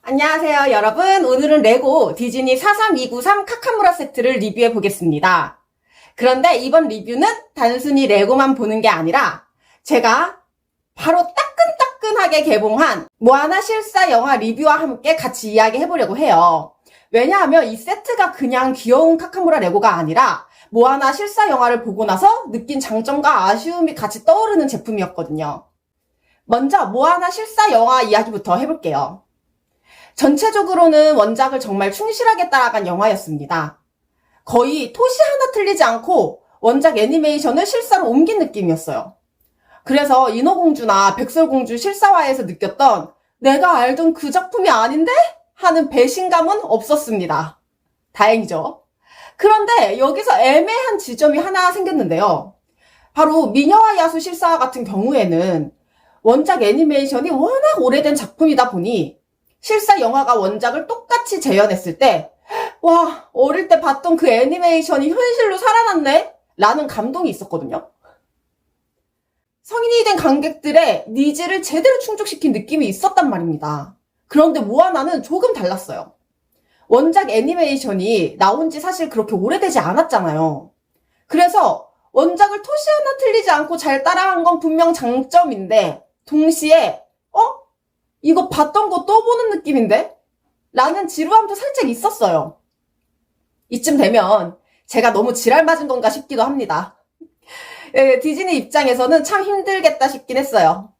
안녕하세요 여러분. 오늘은 레고 디즈니 43293 카카무라 세트를 리뷰해 보겠습니다. 그런데 이번 리뷰는 단순히 레고만 보는 게 아니라 제가 바로 따끈따끈하게 개봉한 모아나 실사 영화 리뷰와 함께 같이 이야기해 보려고 해요. 왜냐하면 이 세트가 그냥 귀여운 카카무라 레고가 아니라 모아나 실사 영화를 보고 나서 느낀 장점과 아쉬움이 같이 떠오르는 제품이었거든요. 먼저 모아나 실사 영화 이야기부터 해볼게요. 전체적으로는 원작을 정말 충실하게 따라간 영화였습니다. 거의 토시 하나 틀리지 않고 원작 애니메이션을 실사로 옮긴 느낌이었어요. 그래서 인어공주나 백설공주 실사화에서 느꼈던 내가 알던 그 작품이 아닌데? 하는 배신감은 없었습니다. 다행이죠. 그런데 여기서 애매한 지점이 하나 생겼는데요. 바로 미녀와 야수 실사화 같은 경우에는 원작 애니메이션이 워낙 오래된 작품이다 보니 실사 영화가 원작을 똑같이 재현했을 때 와, 어릴 때 봤던 그 애니메이션이 현실로 살아났네? 라는 감동이 있었거든요. 성인이 된 관객들의 니즈를 제대로 충족시킨 느낌이 있었단 말입니다. 그런데 모아나는 조금 달랐어요. 원작 애니메이션이 나온 지 사실 그렇게 오래되지 않았잖아요. 그래서 원작을 토시 하나 틀리지 않고 잘 따라한 건 분명 장점인데 동시에 이거 봤던 거 또 보는 느낌인데? 라는 지루함도 살짝 있었어요. 이쯤 되면 제가 너무 지랄 맞은 건가 싶기도 합니다. 디즈니 입장에서는 참 힘들겠다 싶긴 했어요.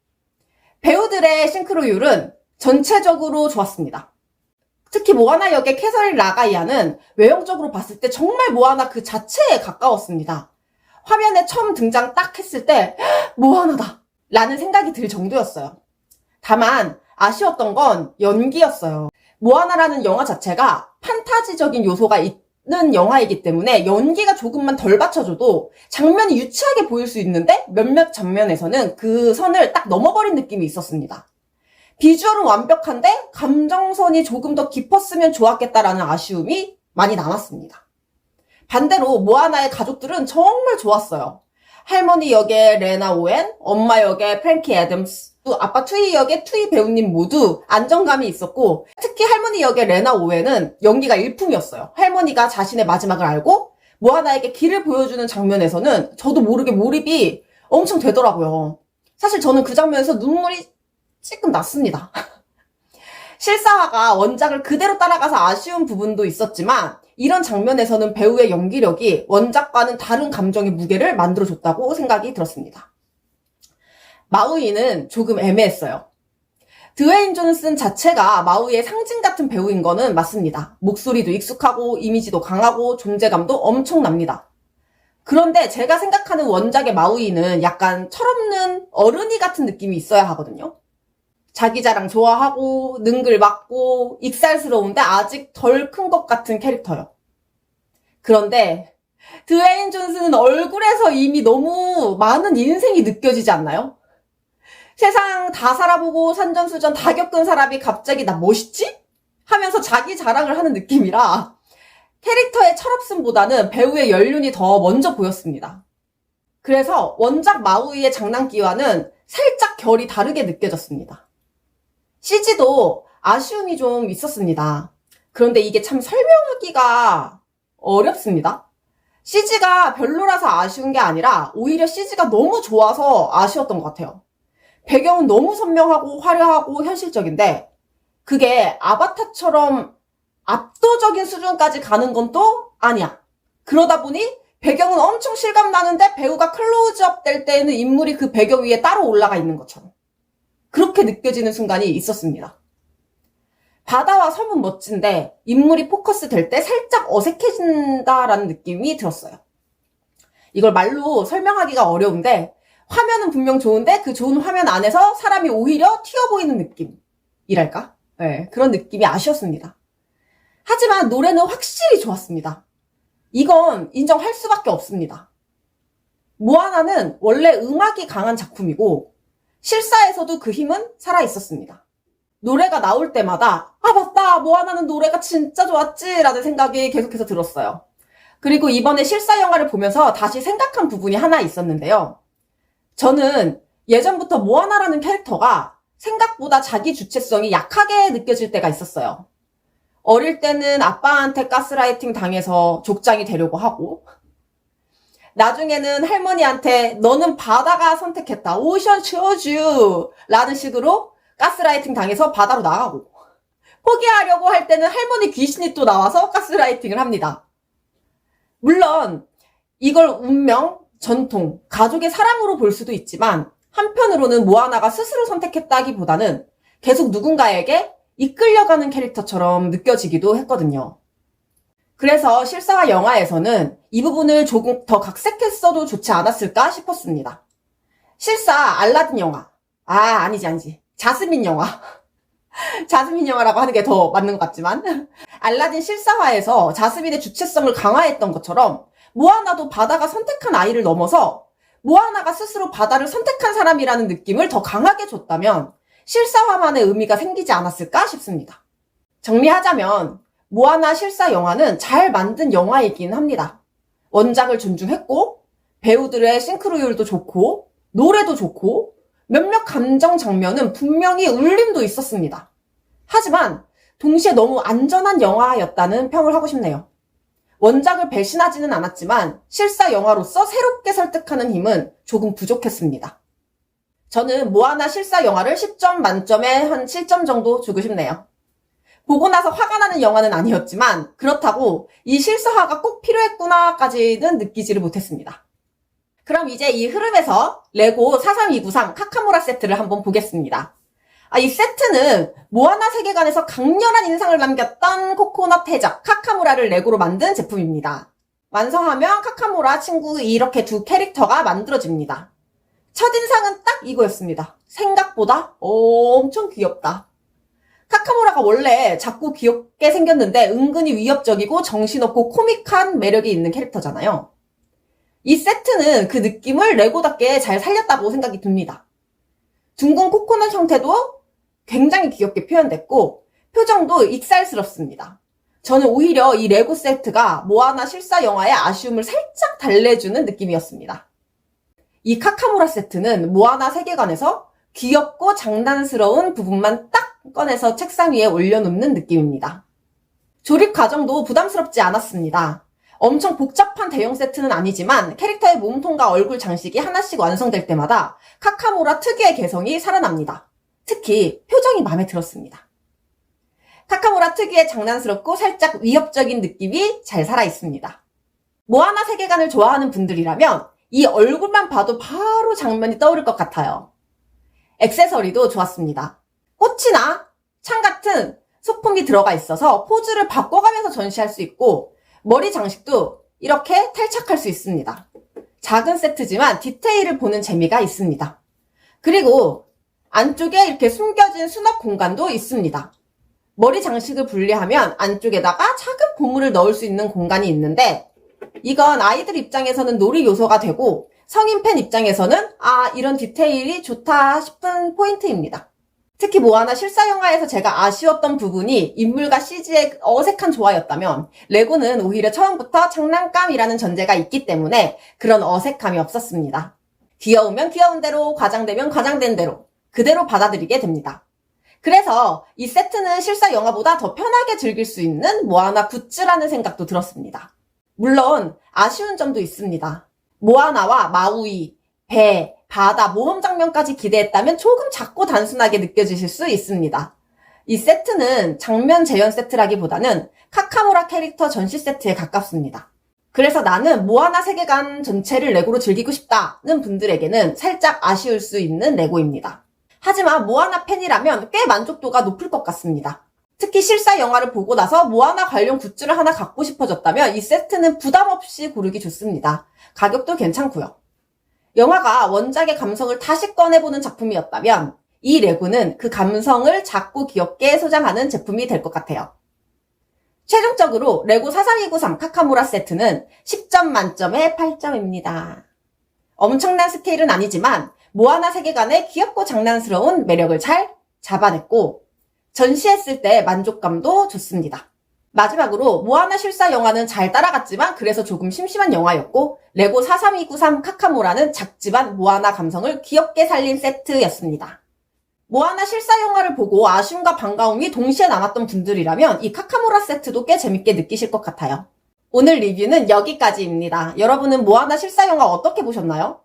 배우들의 싱크로율은 전체적으로 좋았습니다. 특히 모아나 역의 캐서린 라가이아는 외형적으로 봤을 때 정말 모아나 그 자체에 가까웠습니다. 화면에 처음 등장 딱 했을 때 모아나다! 라는 생각이 들 정도였어요. 다만 아쉬웠던 건 연기였어요. 모아나라는 영화 자체가 판타지적인 요소가 있는 영화이기 때문에 연기가 조금만 덜 받쳐줘도 장면이 유치하게 보일 수 있는데 몇몇 장면에서는 그 선을 딱 넘어버린 느낌이 있었습니다. 비주얼은 완벽한데 감정선이 조금 더 깊었으면 좋았겠다라는 아쉬움이 많이 남았습니다. 반대로 모아나의 가족들은 정말 좋았어요. 할머니 역의 레나 오웬, 엄마 역의 프랭키 애덤스, 또 아빠 투이 역의 투이 배우님 모두 안정감이 있었고 특히 할머니 역의 레나 오웬은 연기가 일품이었어요. 할머니가 자신의 마지막을 알고 모아나에게 길을 보여주는 장면에서는 저도 모르게 몰입이 엄청 되더라고요. 사실 저는 그 장면에서 눈물이 찔끔 났습니다. 실사화가 원작을 그대로 따라가서 아쉬운 부분도 있었지만 이런 장면에서는 배우의 연기력이 원작과는 다른 감정의 무게를 만들어줬다고 생각이 들었습니다. 마우이는 조금 애매했어요. 드웨인 존슨 자체가 마우이의 상징 같은 배우인 거는 맞습니다. 목소리도 익숙하고 이미지도 강하고 존재감도 엄청납니다. 그런데 제가 생각하는 원작의 마우이는 약간 철없는 어른이 같은 느낌이 있어야 하거든요. 자기 자랑 좋아하고 능글맞고 익살스러운데 아직 덜 큰 것 같은 캐릭터요. 그런데 드웨인 존슨은 얼굴에서 이미 너무 많은 인생이 느껴지지 않나요? 세상 다 살아보고 산전수전 다 겪은 사람이 갑자기 나 멋있지? 하면서 자기 자랑을 하는 느낌이라 캐릭터의 철없음보다는 배우의 연륜이 더 먼저 보였습니다. 그래서 원작 마우이의 장난기와는 살짝 결이 다르게 느껴졌습니다. CG도 아쉬움이 좀 있었습니다. 그런데 이게 참 설명하기가 어렵습니다. CG가 별로라서 아쉬운 게 아니라 오히려 CG가 너무 좋아서 아쉬웠던 것 같아요. 배경은 너무 선명하고 화려하고 현실적인데 그게 아바타처럼 압도적인 수준까지 가는 건 또 아니야. 그러다 보니 배경은 엄청 실감 나는데 배우가 클로즈업 될 때에는 인물이 그 배경 위에 따로 올라가 있는 것처럼 그렇게 느껴지는 순간이 있었습니다. 바다와 섬은 멋진데 인물이 포커스 될 때 살짝 어색해진다라는 느낌이 들었어요. 이걸 말로 설명하기가 어려운데 화면은 분명 좋은데 그 좋은 화면 안에서 사람이 오히려 튀어 보이는 느낌이랄까? 네, 그런 느낌이 아쉬웠습니다. 하지만 노래는 확실히 좋았습니다. 이건 인정할 수밖에 없습니다. 모아나는 원래 음악이 강한 작품이고 실사에서도 그 힘은 살아있었습니다. 노래가 나올 때마다 맞다! 모아나는 노래가 진짜 좋았지! 라는 생각이 계속해서 들었어요. 그리고 이번에 실사 영화를 보면서 다시 생각한 부분이 하나 있었는데요. 저는 예전부터 모아나라는 캐릭터가 생각보다 자기 주체성이 약하게 느껴질 때가 있었어요. 어릴 때는 아빠한테 가스라이팅 당해서 족장이 되려고 하고, 나중에는 할머니한테 너는 바다가 선택했다. 오션 chose 라는 식으로 가스라이팅 당해서 바다로 나가고, 포기하려고 할 때는 할머니 귀신이 또 나와서 가스라이팅을 합니다. 물론 이걸 운명, 전통, 가족의 사랑으로 볼 수도 있지만 한편으로는 모아나가 스스로 선택했다기보다는 계속 누군가에게 이끌려가는 캐릭터처럼 느껴지기도 했거든요. 그래서 실사화 영화에서는 이 부분을 조금 더 각색했어도 좋지 않았을까 싶었습니다. 실사 알라딘 영화. 아니지. 자스민 영화. 자스민 영화라고 하는 게 더 맞는 것 같지만 알라딘 실사화에서 자스민의 주체성을 강화했던 것처럼 모아나도 바다가 선택한 아이를 넘어서 모아나가 스스로 바다를 선택한 사람이라는 느낌을 더 강하게 줬다면 실사화만의 의미가 생기지 않았을까 싶습니다. 정리하자면 모아나 실사 영화는 잘 만든 영화이긴 합니다. 원작을 존중했고 배우들의 싱크로율도 좋고 노래도 좋고 몇몇 감정 장면은 분명히 울림도 있었습니다. 하지만 동시에 너무 안전한 영화였다는 평을 하고 싶네요. 원작을 배신하지는 않았지만 실사 영화로서 새롭게 설득하는 힘은 조금 부족했습니다. 저는 모아나 실사 영화를 10점 만점에 한 7점 정도 주고 싶네요. 보고 나서 화가 나는 영화는 아니었지만 그렇다고 이 실사화가 꼭 필요했구나까지는 느끼지를 못했습니다. 그럼 이제 이 흐름에서 레고 43293 카카무라 세트를 한번 보겠습니다. 이 세트는 모아나 세계관에서 강렬한 인상을 남겼던 코코넛 해적 카카무라를 레고로 만든 제품입니다. 완성하면 카카무라 친구 이렇게 두 캐릭터가 만들어집니다. 첫인상은 딱 이거였습니다. 생각보다 엄청 귀엽다. 카카무라가 원래 작고 귀엽게 생겼는데 은근히 위협적이고 정신없고 코믹한 매력이 있는 캐릭터잖아요. 이 세트는 그 느낌을 레고답게 잘 살렸다고 생각이 듭니다. 둥근 코코넛 형태도 굉장히 귀엽게 표현됐고 표정도 익살스럽습니다. 저는 오히려 이 레고 세트가 모아나 실사 영화의 아쉬움을 살짝 달래주는 느낌이었습니다. 이 카카무라 세트는 모아나 세계관에서 귀엽고 장난스러운 부분만 딱 꺼내서 책상 위에 올려놓는 느낌입니다. 조립 과정도 부담스럽지 않았습니다. 엄청 복잡한 대형 세트는 아니지만 캐릭터의 몸통과 얼굴 장식이 하나씩 완성될 때마다 카카무라 특유의 개성이 살아납니다. 특히 표정이 마음에 들었습니다. 카카무라 특유의 장난스럽고 살짝 위협적인 느낌이 잘 살아있습니다. 모아나 세계관을 좋아하는 분들이라면 이 얼굴만 봐도 바로 장면이 떠오를 것 같아요. 액세서리도 좋았습니다. 꽃이나 창 같은 소품이 들어가 있어서 포즈를 바꿔가면서 전시할 수 있고 머리 장식도 이렇게 탈착할 수 있습니다. 작은 세트지만 디테일을 보는 재미가 있습니다. 그리고 안쪽에 이렇게 숨겨진 수납 공간도 있습니다. 머리 장식을 분리하면 안쪽에다가 작은 보물을 넣을 수 있는 공간이 있는데 이건 아이들 입장에서는 놀이 요소가 되고 성인 팬 입장에서는 이런 디테일이 좋다 싶은 포인트입니다. 특히 모아나 실사 영화에서 제가 아쉬웠던 부분이 인물과 CG의 어색한 조화였다면 레고는 오히려 처음부터 장난감이라는 전제가 있기 때문에 그런 어색함이 없었습니다. 귀여우면 귀여운 대로, 과장되면 과장된 대로 그대로 받아들이게 됩니다. 그래서 이 세트는 실사 영화보다 더 편하게 즐길 수 있는 모아나 굿즈라는 생각도 들었습니다. 물론 아쉬운 점도 있습니다. 모아나와 마우이, 배, 바다, 모험 장면까지 기대했다면 조금 작고 단순하게 느껴지실 수 있습니다. 이 세트는 장면 재현 세트라기보다는 카카무라 캐릭터 전시 세트에 가깝습니다. 그래서 나는 모아나 세계관 전체를 레고로 즐기고 싶다는 분들에게는 살짝 아쉬울 수 있는 레고입니다. 하지만 모아나 팬이라면 꽤 만족도가 높을 것 같습니다. 특히 실사 영화를 보고 나서 모아나 관련 굿즈를 하나 갖고 싶어졌다면 이 세트는 부담 없이 고르기 좋습니다. 가격도 괜찮고요. 영화가 원작의 감성을 다시 꺼내보는 작품이었다면 이 레고는 그 감성을 작고 귀엽게 소장하는 제품이 될 것 같아요. 최종적으로 레고 43293 카카무라 세트는 10점 만점에 8점입니다. 엄청난 스케일은 아니지만 모아나 세계관의 귀엽고 장난스러운 매력을 잘 잡아냈고 전시했을 때 만족감도 좋습니다. 마지막으로 모아나 실사 영화는 잘 따라갔지만 그래서 조금 심심한 영화였고 레고 43293 카카무라는 작지만 모아나 감성을 귀엽게 살린 세트였습니다. 모아나 실사 영화를 보고 아쉬움과 반가움이 동시에 남았던 분들이라면 이 카카무라 세트도 꽤 재밌게 느끼실 것 같아요. 오늘 리뷰는 여기까지입니다. 여러분은 모아나 실사 영화 어떻게 보셨나요?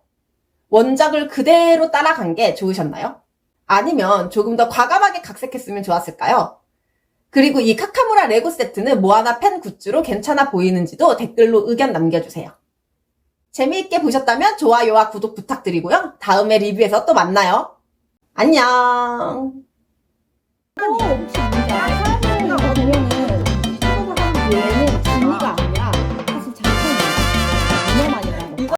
원작을 그대로 따라간 게 좋으셨나요? 아니면 조금 더 과감하게 각색했으면 좋았을까요? 그리고 이 카카무라 레고 세트는 모아나 팬 굿즈로 괜찮아 보이는지도 댓글로 의견 남겨주세요. 재미있게 보셨다면 좋아요와 구독 부탁드리고요. 다음에 리뷰에서 또 만나요. 안녕.